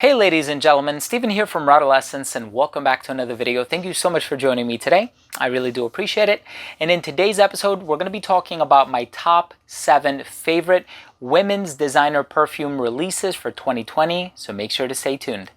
Hey ladies and gentlemen, Stephen here from Rodolescence and welcome back to another video. Thank you so much for joining me today. I really do appreciate it. And in today's episode, we're going to be talking about my top 7 favorite women's designer perfume releases for 2020. So make sure to stay tuned.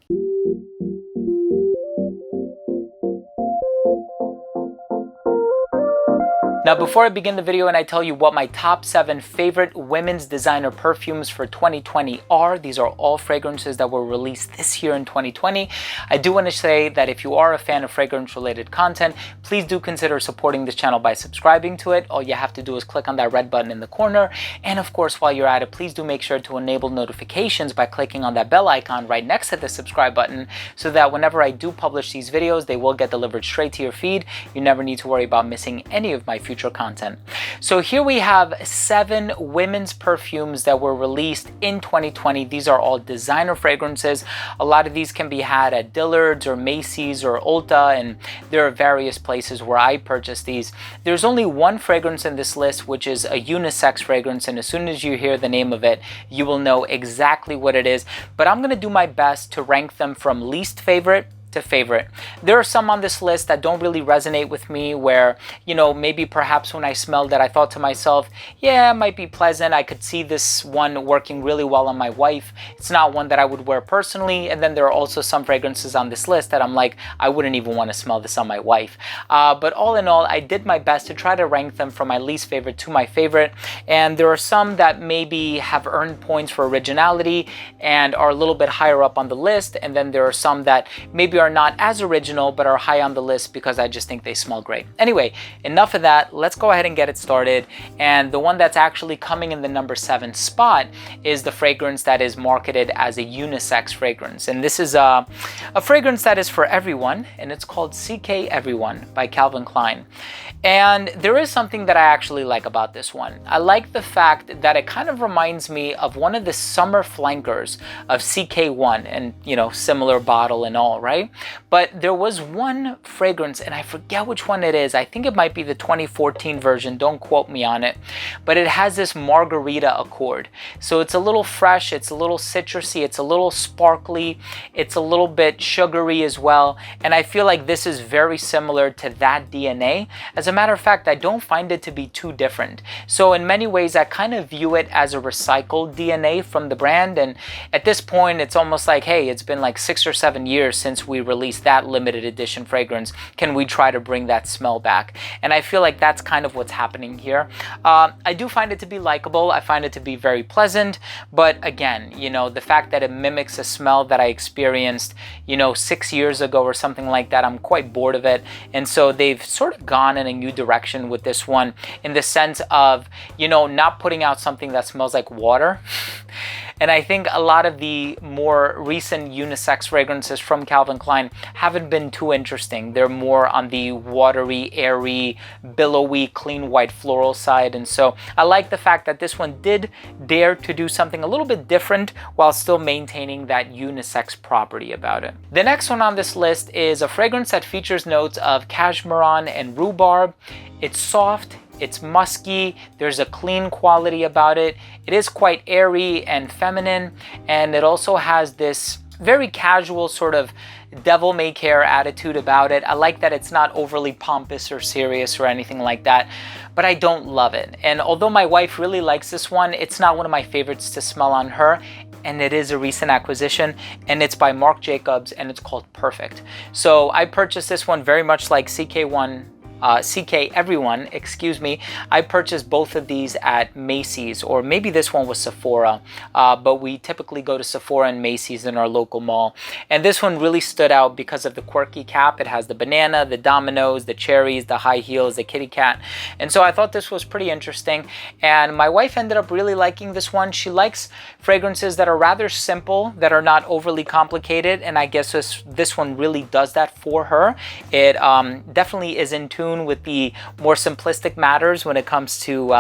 Now, before I begin the video and I tell you what my top 7 favorite women's designer perfumes for 2020 are, these are all fragrances that were released this year in 2020. I do want to say that if you are a fan of fragrance related content, please do consider supporting this channel by subscribing to it. All you have to do is click on that red button in the corner. And of course, while you're at it, please do make sure to enable notifications by clicking on that bell icon right next to the subscribe button so that whenever I do publish these videos, they will get delivered straight to your feed. You never need to worry about missing any of my future content. So here we have 7 women's perfumes that were released in 2020. These are all designer fragrances. A lot of these can be had at Dillard's or Macy's or Ulta, and there are various places where I purchased these. There's only one fragrance in this list, which is a unisex fragrance, and as soon as you hear the name of it, you will know exactly what it is. But I'm going to do my best to rank them from least favorite to favorite. There are some on this list that don't really resonate with me where, maybe perhaps when I smelled it, I thought to myself, yeah, it might be pleasant. I could see this one working really well on my wife. It's not one that I would wear personally. And then there are also some fragrances on this list that I'm like, I wouldn't even want to smell this on my wife. But all in all, I did my best to try to rank them from my least favorite to my favorite. And there are some that maybe have earned points for originality and are a little bit higher up on the list. And then there are some that maybe are not as original but are high on the list because I just think they smell great. Anyway, enough of that. Let's go ahead and get it started. And the one that's actually coming in the number 7 spot is the fragrance that is marketed as a unisex fragrance. And this is a fragrance that is for everyone, and it's called CK Everyone by Calvin Klein. And there is something that I actually like about this one. I like the fact that it kind of reminds me of one of the summer flankers of CK1 and, similar bottle and all, right? But there was one fragrance, and I forget which one it is. I think it might be the 2014 version. Don't quote me on it. But it has this margarita accord. So it's a little fresh. It's a little citrusy. It's a little sparkly. It's a little bit sugary as well. And I feel like this is very similar to that DNA. As a matter of fact, I don't find it to be too different. So in many ways, I kind of view it as a recycled DNA from the brand. And at this point, it's almost like, hey, it's been like 6 or 7 years since we released that limited edition fragrance. Can we try to bring that smell back? And I feel like that's kind of what's happening here. I do find it to be likable. I find it to be very pleasant. But again, the fact that it mimics a smell that I experienced, 6 years ago or something like that, I'm quite bored of it. And so they've sort of gone in a new direction with this one in the sense of, not putting out something that smells like water. And I think a lot of the more recent unisex fragrances from Calvin Klein haven't been too interesting. They're more on the watery, airy, billowy, clean white floral side. And so I like the fact that this one did dare to do something a little bit different while still maintaining that unisex property about it. The next one on this list is a fragrance that features notes of cashmeran and rhubarb. It's soft. It's musky, there's a clean quality about it. It is quite airy and feminine, and it also has this very casual sort of devil-may-care attitude about it. I like that it's not overly pompous or serious or anything like that, but I don't love it. And although my wife really likes this one, it's not one of my favorites to smell on her. And it is a recent acquisition, and it's by Marc Jacobs, and it's called Perfect. So I purchased this one very much like CK Everyone, I purchased both of these at Macy's, or maybe this one was Sephora, but we typically go to Sephora and Macy's in our local mall. And this one really stood out because of the quirky cap. It has the banana, the dominoes, the cherries, the high heels, the kitty cat. And so I thought this was pretty interesting. And my wife ended up really liking this one. She likes fragrances that are rather simple, that are not overly complicated. And I guess this one really does that for her. It definitely is in tune with the more simplistic matters when it comes to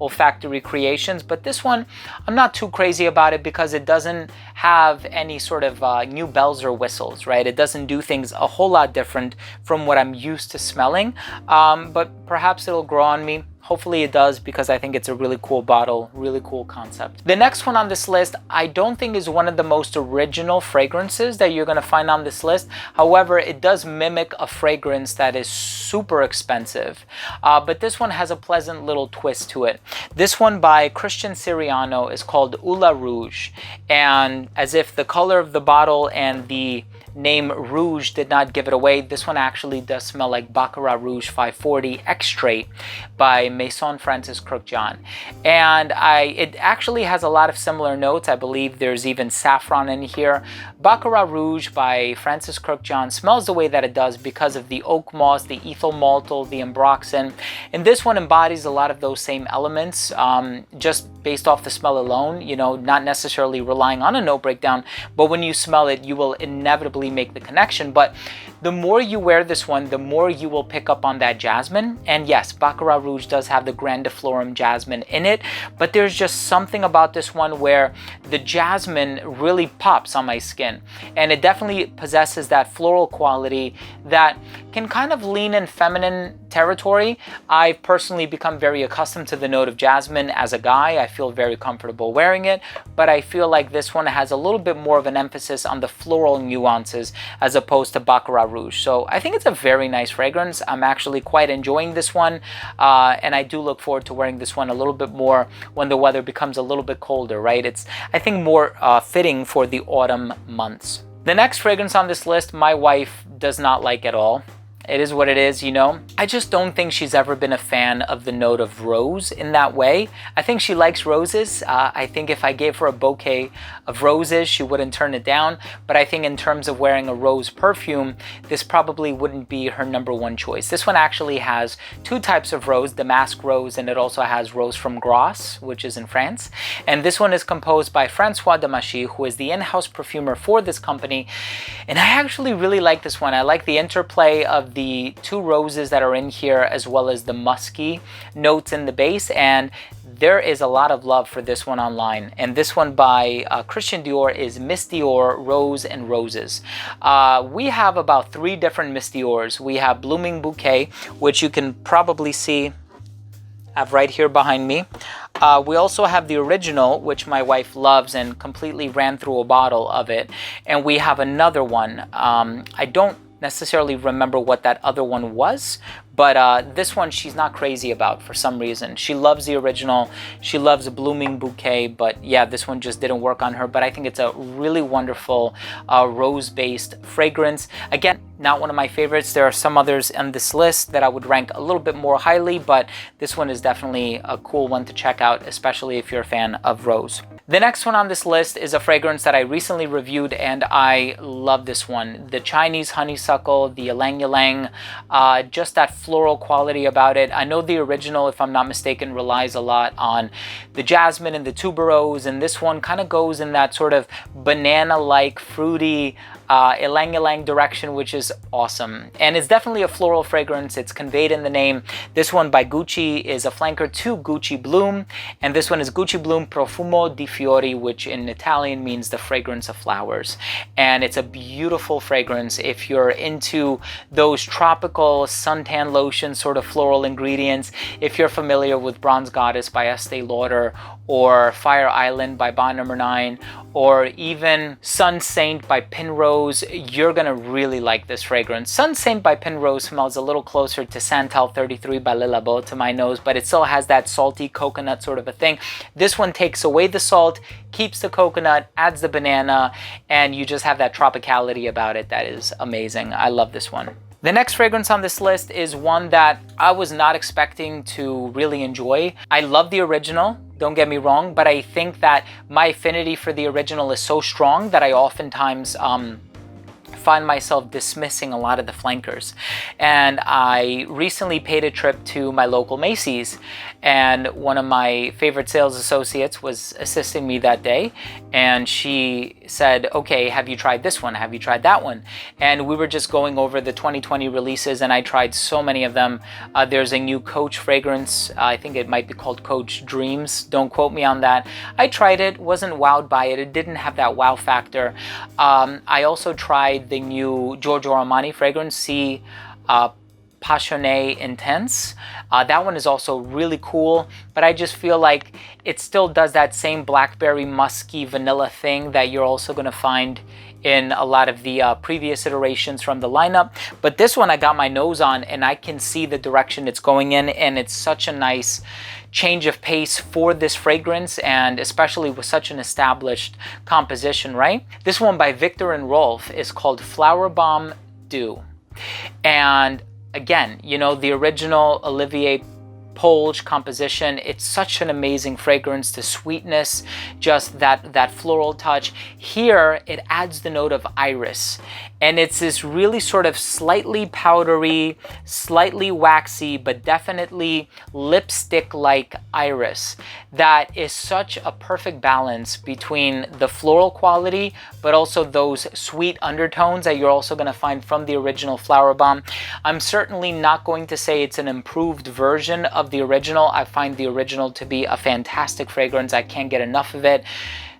olfactory creations, but this one I'm not too crazy about it because it doesn't have any sort of new bells or whistles, right? It doesn't do things a whole lot different from what I'm used to smelling, but perhaps it'll grow on me. Hopefully it does, because I think it's a really cool bottle, really cool concept. The next one on this list, I don't think is one of the most original fragrances that you're gonna find on this list. However, it does mimic a fragrance that is super expensive. But this one has a pleasant little twist to it. This one by Christian Siriano is called Oula Rouge. And as if the color of the bottle and the name Rouge did not give it away, this one actually does smell like Baccarat Rouge 540 Extrait by Maison Francis Kurkdjian. And it actually has a lot of similar notes. I believe there's even saffron in here. Baccarat Rouge by Francis Kurkdjian smells the way that it does because of the oak moss, the ethyl maltol, the ambroxan. And this one embodies a lot of those same elements, just based off the smell alone, you know, not necessarily relying on a note breakdown, but when you smell it, you will inevitably make the connection. But the more you wear this one, the more you will pick up on that jasmine. And yes, Baccarat Rouge does have the grandiflorum jasmine in it, but there's just something about this one where the jasmine really pops on my skin, and it definitely possesses that floral quality that can kind of lean in feminine territory. I've personally become very accustomed to the note of jasmine as a guy. I feel very comfortable wearing it, but I feel like this one has a little bit more of an emphasis on the floral nuances as opposed to Baccarat Rouge. So I think it's a very nice fragrance. I'm actually quite enjoying this one, and I do look forward to wearing this one a little bit more when the weather becomes a little bit colder, right? It's, I think, more fitting for the autumn months. The next fragrance on this list, my wife does not like at all. It is what it is, you know. I just don't think she's ever been a fan of the note of rose in that way. I think she likes roses. I think if I gave her a bouquet of roses, she wouldn't turn it down. But I think in terms of wearing a rose perfume, this probably wouldn't be her #1 choice. This one actually has two types of rose, damask rose, and it also has rose from Grasse, which is in France. And this one is composed by Francois Demachy, who is the in-house perfumer for this company. And I actually really like this one. I like the interplay of the two roses that are in here, as well as the musky notes in the base, and there is a lot of love for this one online. And this one by Christian Dior is Miss Dior Rose and Roses. We have about 3 different Miss Diors. We have Blooming Bouquet, which you can probably see I have right here behind me. We also have the original, which my wife loves and completely ran through a bottle of it. And we have another one. I don't necessarily remember what that other one was, but this one she's not crazy about for some reason. She loves the original, she loves a Blooming Bouquet, but yeah, this one just didn't work on her. But I think it's a really wonderful rose-based fragrance. Again, not one of my favorites. There are some others on this list that I would rank a little bit more highly, but this one is definitely a cool one to check out, especially if you're a fan of rose. The next one on this list is a fragrance that I recently reviewed, and I love this one. The Chinese honeysuckle, the ylang ylang, just that floral quality about it. I know the original, if I'm not mistaken, relies a lot on the jasmine and the tuberose, and this one kind of goes in that sort of banana-like, fruity, ylang ylang direction, which is awesome. And it's definitely a floral fragrance. It's conveyed in the name. This one by Gucci is a flanker to Gucci Bloom, and this one is Gucci Bloom Profumo di Fiori, which in Italian means the fragrance of flowers. And it's a beautiful fragrance if you're into those tropical suntan lotion sort of floral ingredients. If you're familiar with Bronze Goddess by Estee Lauder, or Fire Island by Bond No. 9, or even Sun Saint by Penrose, you're gonna really like this fragrance. Sun Saint by Penrose smells a little closer to Santal 33 by Le Labo to my nose, but it still has that salty coconut sort of a thing. This one takes away the salt, keeps the coconut, adds the banana, and you just have that tropicality about it that is amazing. I love this one. The next fragrance on this list is one that I was not expecting to really enjoy. I love the original, don't get me wrong, but I think that my affinity for the original is so strong that I oftentimes find myself dismissing a lot of the flankers. And I recently paid a trip to my local Macy's, and one of my favorite sales associates was assisting me that day, and she said, okay, have you tried this one? Have you tried that one? And we were just going over the 2020 releases, and I tried so many of them. There's a new Coach fragrance. I think it might be called Coach Dreams. Don't quote me on that. I tried it, wasn't wowed by it. It didn't have that wow factor. I also tried the new Giorgio Armani fragrance, Passionné Intense. That one is also really cool, but I just feel like it still does that same blackberry musky vanilla thing that you're also going to find in a lot of the previous iterations from the lineup. But this one I got my nose on and I can see the direction it's going in, and it's such a nice change of pace for this fragrance, and especially with such an established composition, right? This one by Viktor and Rolf is called Flower Bomb Dew. And again, you know, the original Olivier Polge composition, it's such an amazing fragrance. The sweetness, just that floral touch. Here it adds the note of iris, and it's this really sort of slightly powdery, slightly waxy, but definitely lipstick like iris that is such a perfect balance between the floral quality but also those sweet undertones that you're also going to find from the original Flower Bomb. I'm certainly not going to say it's an improved version of the original. I find the original to be a fantastic fragrance. I can't get enough of it.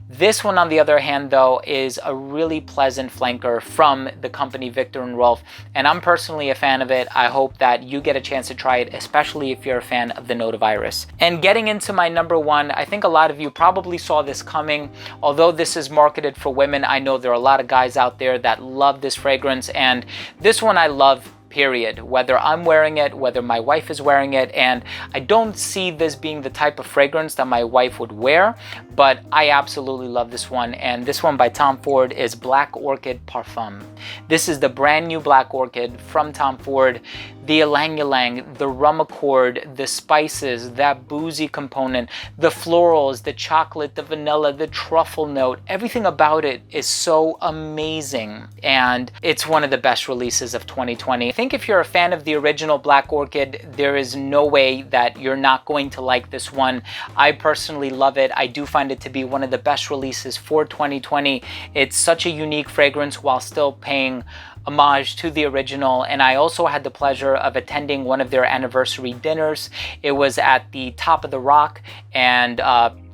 This one, on the other hand, though, is a really pleasant flanker from the company Viktor and Rolf, and I'm personally a fan of it. I hope that you get a chance to try it, especially if you're a fan of the note of iris. And getting into my number one, I think a lot of you probably saw this coming. Although this is marketed for women, I know there are a lot of guys out there that love this fragrance, and this one I love, period. Whether I'm wearing it, whether my wife is wearing it, and I don't see this being the type of fragrance that my wife would wear, but I absolutely love this one. And this one by Tom Ford is Black Orchid Parfum. This is the brand new Black Orchid from Tom Ford. The ylang ylang, the rum accord, the spices, that boozy component, the florals, the chocolate, the vanilla, the truffle note, everything about it is so amazing, and it's one of the best releases of 2020. I think if you're a fan of the original Black Orchid, there is no way that you're not going to like this one. I personally love it. I do find it to be one of the best releases for 2020. It's such a unique fragrance while still paying homage to the original, and I also had the pleasure of attending one of their anniversary dinners. It was at the Top of the Rock, and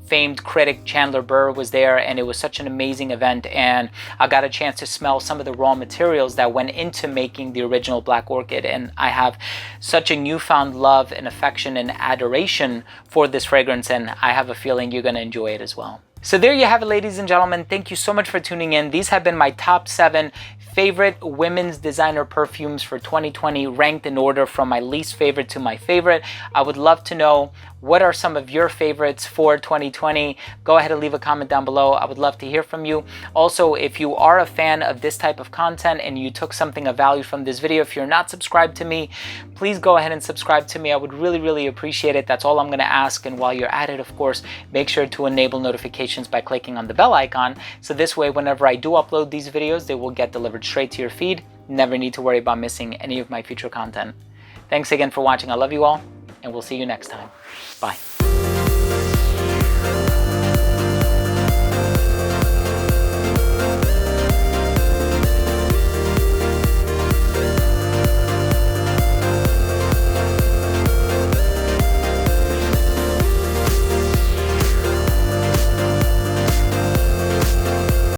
famed critic Chandler Burr was there, and it was such an amazing event, and I got a chance to smell some of the raw materials that went into making the original Black Orchid, and I have such a newfound love and affection and adoration for this fragrance, and I have a feeling you're going to enjoy it as well. So there you have it, ladies and gentlemen. Thank you so much for tuning in. These have been my top 7 favorite women's designer perfumes for 2020, ranked in order from my least favorite to my favorite. I would love to know, what are some of your favorites for 2020? Go ahead and leave a comment down below. I would love to hear from you. Also, if you are a fan of this type of content and you took something of value from this video, if you're not subscribed to me, please go ahead and subscribe to me. I would really appreciate it. That's all I'm going to ask. And while you're at it, of course, make sure to enable notifications by clicking on the bell icon. So this way, whenever I do upload these videos, they will get delivered straight to your feed. Never need to worry about missing any of my future content. Thanks again for watching. I love you all, and we'll see you next time. Bye.